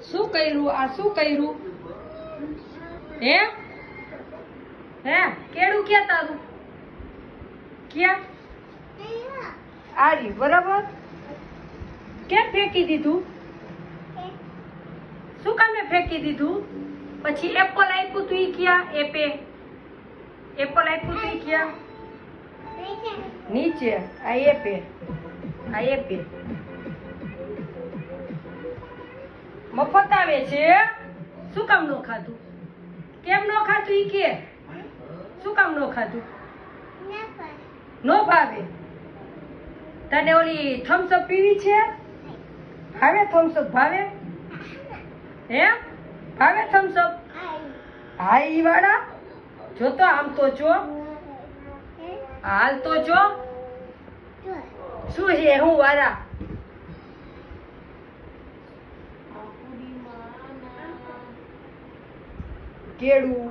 શું કર્યું? આ શું કર્યું? હે હે કેળું ક્યાં તારું? ક્યાં? આરી બરાબર. કેમ ફેંકી દીધું? શું કામે ફેંકી દીધું? પછી એપલ આપ્યું તું ઈ ક્યાં? એપલ આપ્યું તું ઈ ક્યાં? નીચે. આ એપે મફત આવે છે. શું કામ નો ખાધું? કેમ નો ખાધું ઈ કે? શું કામ નો ખાધું? નો ભાવે. તને ઓલી થમ્સ અપ પીવી છે? ભાવે થમ્સ અપ? ભાવે? હે ભાવે થમ્સ અપ? હા ઈ વાળા જો તો આમ તો જો. હાલ તો જો. શું છે હું વાળા? કેળું